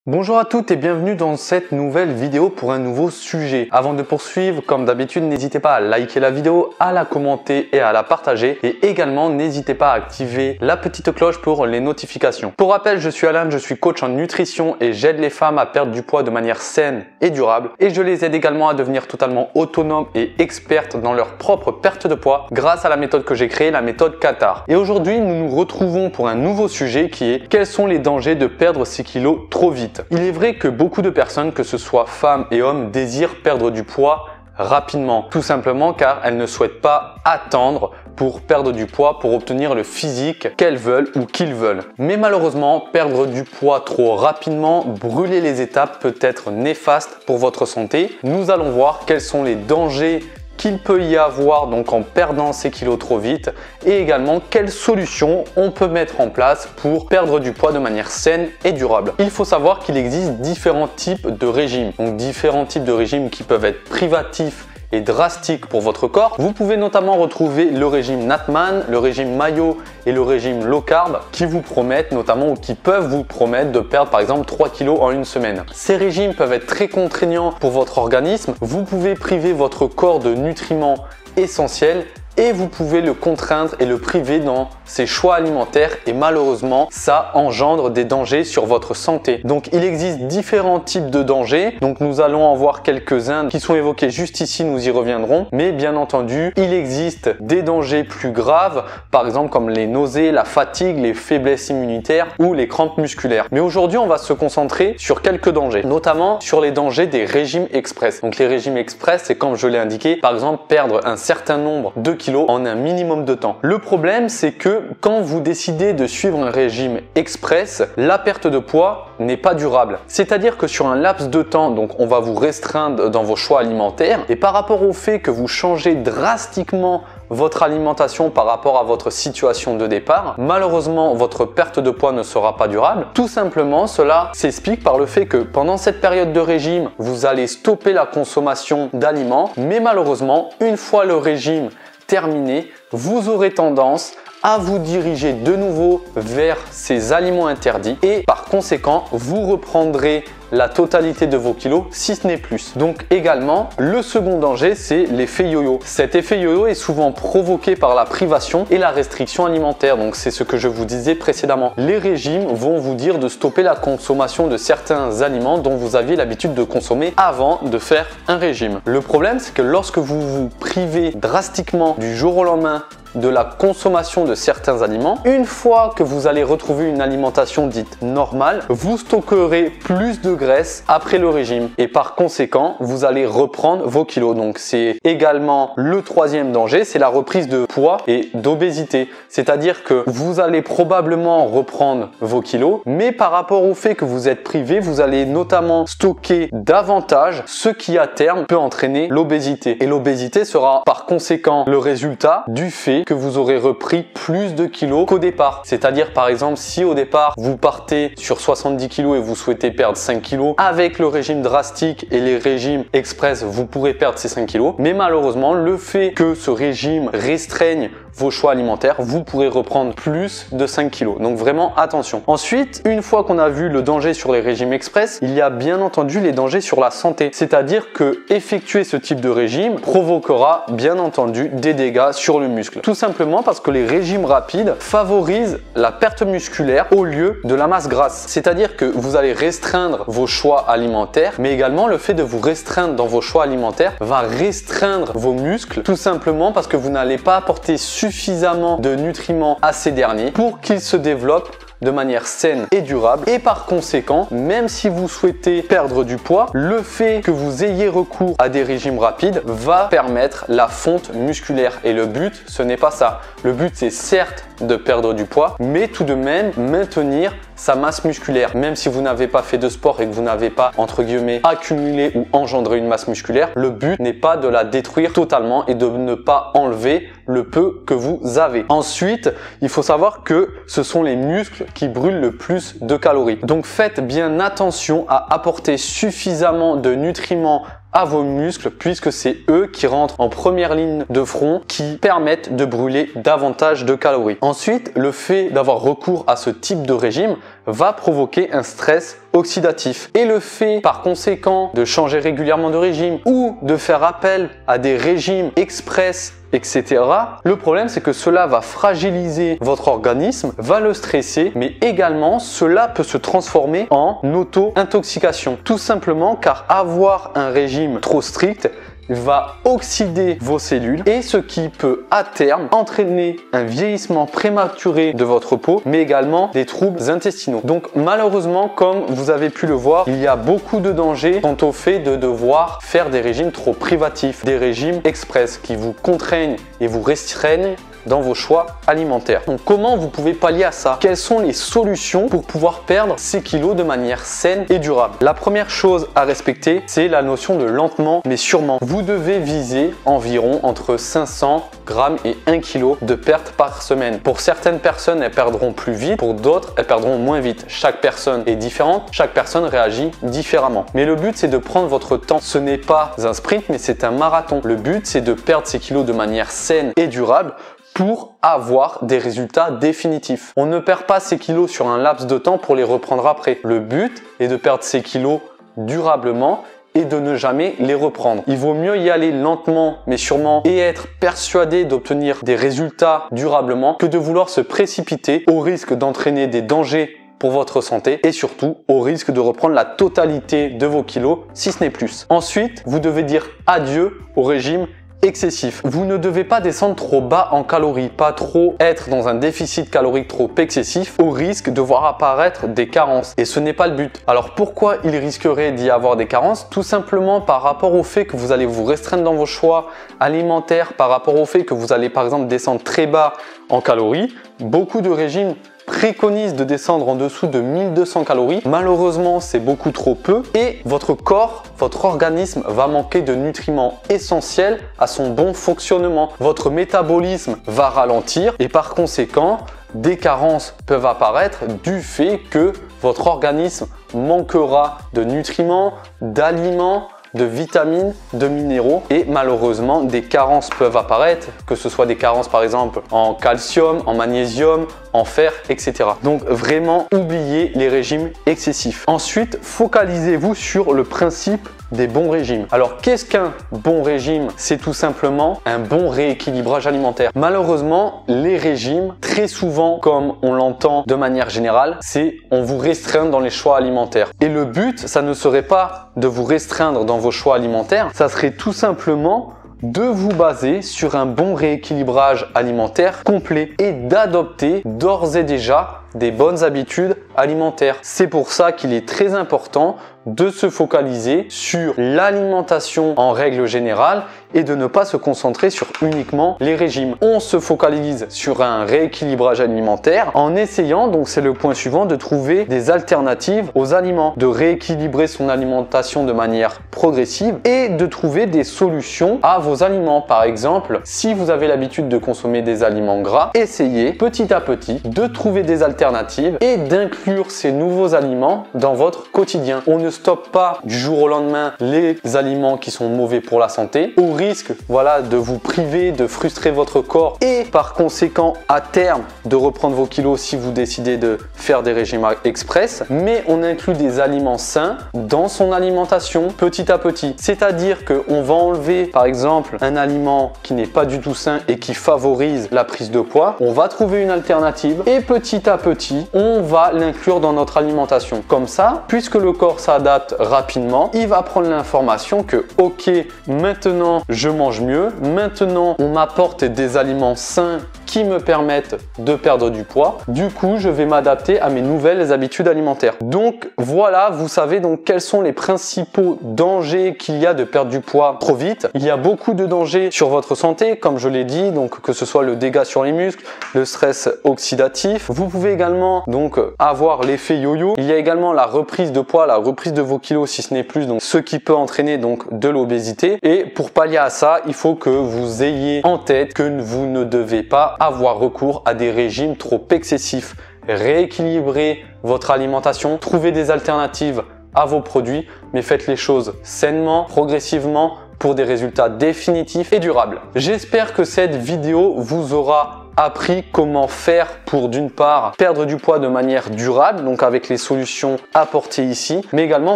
Bonjour à toutes et bienvenue dans cette nouvelle vidéo pour un nouveau sujet. Avant de poursuivre, comme d'habitude, n'hésitez pas à liker la vidéo, à la commenter et à la partager. Et également, n'hésitez pas à activer la petite cloche pour les notifications. Pour rappel, je suis Alain, je suis coach en nutrition et j'aide les femmes à perdre du poids de manière saine et durable. Et je les aide également à devenir totalement autonomes et expertes dans leur propre perte de poids grâce à la méthode que j'ai créée, la méthode Qatar. Et aujourd'hui, nous nous retrouvons pour un nouveau sujet qui est quels sont les dangers de perdre 6 kilos trop vite. Il est vrai que beaucoup de personnes, que ce soit femmes et hommes, désirent perdre du poids rapidement, tout simplement car elles ne souhaitent pas attendre pour perdre du poids, pour obtenir le physique qu'elles veulent ou qu'ils veulent. Mais malheureusement, perdre du poids trop rapidement, brûler les étapes peut être néfaste pour votre santé. Nous allons voir quels sont les dangers qu'il peut y avoir donc en perdant ces kilos trop vite et également quelles solutions on peut mettre en place pour perdre du poids de manière saine et durable. Il faut savoir qu'il existe différents types de régimes, donc différents types de régimes qui peuvent être privatifs et drastique pour votre corps. Vous pouvez notamment retrouver le régime Natman, le régime Mayo et le régime Low Carb qui vous promettent notamment ou qui peuvent vous promettre de perdre par exemple 3 kilos en une semaine. Ces régimes peuvent être très contraignants pour votre organisme. Vous pouvez priver votre corps de nutriments essentiels et vous pouvez le contraindre et le priver dans ses choix alimentaires et malheureusement ça engendre des dangers sur votre santé. Donc il existe différents types de dangers, donc nous allons en voir quelques-uns qui sont évoqués juste ici, nous y reviendrons, mais bien entendu il existe des dangers plus graves, par exemple comme les nausées, la fatigue, les faiblesses immunitaires ou les crampes musculaires. Mais aujourd'hui on va se concentrer sur quelques dangers, notamment sur les dangers des régimes express. Donc les régimes express, c'est comme je l'ai indiqué, par exemple perdre un certain nombre de kilos en un minimum de temps. Le problème, c'est que quand vous décidez de suivre un régime express, la perte de poids n'est pas durable. C'est-à-dire que sur un laps de temps, donc on va vous restreindre dans vos choix alimentaires et par rapport au fait que vous changez drastiquement votre alimentation par rapport à votre situation de départ, malheureusement votre perte de poids ne sera pas durable. Tout simplement, cela s'explique par le fait que pendant cette période de régime, vous allez stopper la consommation d'aliments, mais malheureusement, une fois le régime terminé, vous aurez tendance à vous diriger de nouveau vers ces aliments interdits et par conséquent, vous reprendrez la totalité de vos kilos, si ce n'est plus. Donc également, le second danger, c'est l'effet yo-yo. Cet effet yo-yo est souvent provoqué par la privation et la restriction alimentaire. Donc c'est ce que je vous disais précédemment. Les régimes vont vous dire de stopper la consommation de certains aliments dont vous aviez l'habitude de consommer avant de faire un régime. Le problème, c'est que lorsque vous vous privez drastiquement du jour au lendemain de la consommation de certains aliments, une fois que vous allez retrouver une alimentation dite normale, vous stockerez plus de graisse après le régime et par conséquent, vous allez reprendre vos kilos. Donc c'est également le troisième danger, c'est la reprise de poids et d'obésité. C'est-à-dire que vous allez probablement reprendre vos kilos, mais par rapport au fait que vous êtes privé, vous allez notamment stocker davantage, ce qui à terme peut entraîner l'obésité. Et l'obésité sera par conséquent le résultat du fait que vous aurez repris plus de kilos qu'au départ. C'est-à-dire par exemple si au départ vous partez sur 70 kilos et vous souhaitez perdre 5 kilos, avec le régime drastique et les régimes express vous pourrez perdre ces 5 kilos, mais malheureusement le fait que ce régime restreigne vos choix alimentaires, vous pourrez reprendre plus de 5 kilos. Donc vraiment attention. Ensuite, une fois qu'on a vu le danger sur les régimes express, il y a bien entendu les dangers sur la santé. C'est-à-dire que effectuer ce type de régime provoquera bien entendu des dégâts sur le muscle. Tout simplement parce que les régimes rapides favorisent la perte musculaire au lieu de la masse grasse. C'est-à-dire que vous allez restreindre vos choix alimentaires, mais également le fait de vous restreindre dans vos choix alimentaires va restreindre vos muscles, tout simplement parce que vous n'allez pas apporter suffisamment de nutriments à ces derniers pour qu'ils se développent de manière saine et durable et par conséquent, même si vous souhaitez perdre du poids, le fait que vous ayez recours à des régimes rapides va permettre la fonte musculaire et le but, ce n'est pas ça. Le but, c'est certes de perdre du poids, mais tout de même maintenir sa masse musculaire. Même si vous n'avez pas fait de sport et que vous n'avez pas, entre guillemets, accumulé ou engendré une masse musculaire, le but n'est pas de la détruire totalement et de ne pas enlever le peu que vous avez. Ensuite, il faut savoir que ce sont les muscles qui brûlent le plus de calories. Donc faites bien attention à apporter suffisamment de nutriments à vos muscles puisque c'est eux qui rentrent en première ligne de front, qui permettent de brûler davantage de calories. Ensuite, le fait d'avoir recours à ce type de régime va provoquer un stress oxydatif. Et le fait, par conséquent, de changer régulièrement de régime ou de faire appel à des régimes express, etc. Le problème, c'est que cela va fragiliser votre organisme, va le stresser, mais également, cela peut se transformer en auto-intoxication. Tout simplement car avoir un régime trop strict va oxyder vos cellules et ce qui peut à terme entraîner un vieillissement prématuré de votre peau mais également des troubles intestinaux. Donc malheureusement, comme vous avez pu le voir, il y a beaucoup de dangers quant au fait de devoir faire des régimes trop privatifs, des régimes express qui vous contraignent et vous restreignent dans vos choix alimentaires. Donc comment vous pouvez pallier à ça? Quelles sont les solutions pour pouvoir perdre ces kilos de manière saine et durable? La première chose à respecter, c'est la notion de lentement mais sûrement. Vous devez viser environ entre 500 grammes et 1 kg de perte par semaine. Pour certaines personnes, elles perdront plus vite, pour d'autres, elles perdront moins vite. Chaque personne est différente, chaque personne réagit différemment. Mais le but, c'est de prendre votre temps. Ce n'est pas un sprint, mais c'est un marathon. Le but, c'est de perdre ces kilos de manière saine et durable pour avoir des résultats définitifs. On ne perd pas ces kilos sur un laps de temps pour les reprendre après. Le but est de perdre ces kilos durablement et de ne jamais les reprendre. Il vaut mieux y aller lentement mais sûrement et être persuadé d'obtenir des résultats durablement que de vouloir se précipiter au risque d'entraîner des dangers pour votre santé et surtout au risque de reprendre la totalité de vos kilos si ce n'est plus. Ensuite, vous devez dire adieu au régime excessif. Vous ne devez pas descendre trop bas en calories, pas trop être dans un déficit calorique trop excessif au risque de voir apparaître des carences. Et ce n'est pas le but. Alors pourquoi il risquerait d'y avoir des carences? Tout simplement par rapport au fait que vous allez vous restreindre dans vos choix alimentaires, par rapport au fait que vous allez par exemple descendre très bas en calories. Beaucoup de régimes préconise de descendre en dessous de 1200 calories. Malheureusement, c'est beaucoup trop peu et votre corps, votre organisme va manquer de nutriments essentiels à son bon fonctionnement. Votre métabolisme va ralentir et par conséquent, des carences peuvent apparaître du fait que votre organisme manquera de nutriments, d'aliments, de vitamines, de minéraux et malheureusement des carences peuvent apparaître, que ce soit des carences par exemple en calcium, en magnésium, en fer, etc. Donc vraiment oubliez les régimes excessifs. Ensuite, focalisez-vous sur le principe des bons régimes. Alors qu'est-ce qu'un bon régime? C'est tout simplement un bon rééquilibrage alimentaire. Malheureusement, les régimes, très souvent, comme on l'entend de manière générale, c'est on vous restreint dans les choix alimentaires. Et le but, ça ne serait pas de vous restreindre dans vos choix alimentaires, ça serait tout simplement de vous baser sur un bon rééquilibrage alimentaire complet et d'adopter d'ores et déjà des bonnes habitudes alimentaires. C'est pour ça qu'il est très important de se focaliser sur l'alimentation en règle générale et de ne pas se concentrer sur uniquement les régimes. On se focalise sur un rééquilibrage alimentaire en essayant, donc c'est le point suivant, de trouver des alternatives aux aliments, de rééquilibrer son alimentation de manière progressive et de trouver des solutions à vos aliments. Par exemple, si vous avez l'habitude de consommer des aliments gras, essayez petit à petit de trouver des alternatives et d'inclure ces nouveaux aliments dans votre quotidien. On ne stoppe pas du jour au lendemain les aliments qui sont mauvais pour la santé, au risque de vous priver, de frustrer votre corps et par conséquent à terme de reprendre vos kilos si vous décidez de faire des régimes express, mais on inclut des aliments sains dans son alimentation petit à petit. C'est-à-dire qu'on va enlever par exemple un aliment qui n'est pas du tout sain et qui favorise la prise de poids, on va trouver une alternative et petit à petit on va l'inclure dans notre alimentation. Comme ça, puisque le corps s'adapte rapidement, il va prendre l'information que ok, maintenant je mange mieux, maintenant on m'apporte des aliments sains qui me permettent de perdre du poids. Du coup, je vais m'adapter à mes nouvelles habitudes alimentaires. Donc voilà, vous savez donc quels sont les principaux dangers qu'il y a de perdre du poids trop vite. Il y a beaucoup de dangers sur votre santé, comme je l'ai dit, donc que ce soit le dégât sur les muscles, le stress oxydatif. Vous pouvez également donc avoir l'effet yo-yo. Il y a également la reprise de poids, la reprise de vos kilos si ce n'est plus, donc ce qui peut entraîner donc de l'obésité. Et pour pallier à ça, il faut que vous ayez en tête que vous ne devez pas avoir recours à des régimes trop excessifs. Rééquilibrez votre alimentation, trouvez des alternatives à vos produits, mais faites les choses sainement, progressivement, pour des résultats définitifs et durables. J'espère que cette vidéo vous aura appris comment faire pour d'une part perdre du poids de manière durable, donc avec les solutions apportées ici, mais également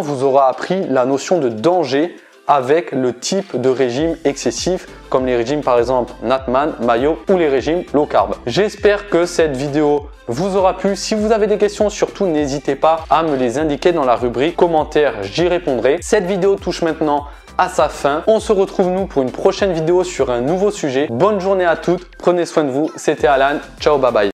vous aura appris la notion de danger avec le type de régime excessif comme les régimes par exemple Natman, Mayo ou les régimes low carb. J'espère que cette vidéo vous aura plu. Si vous avez des questions, surtout n'hésitez pas à me les indiquer dans la rubrique commentaires, j'y répondrai. Cette vidéo touche maintenant à sa fin. On se retrouve nous pour une prochaine vidéo sur un nouveau sujet. Bonne journée à toutes, prenez soin de vous, c'était Alan, ciao bye bye.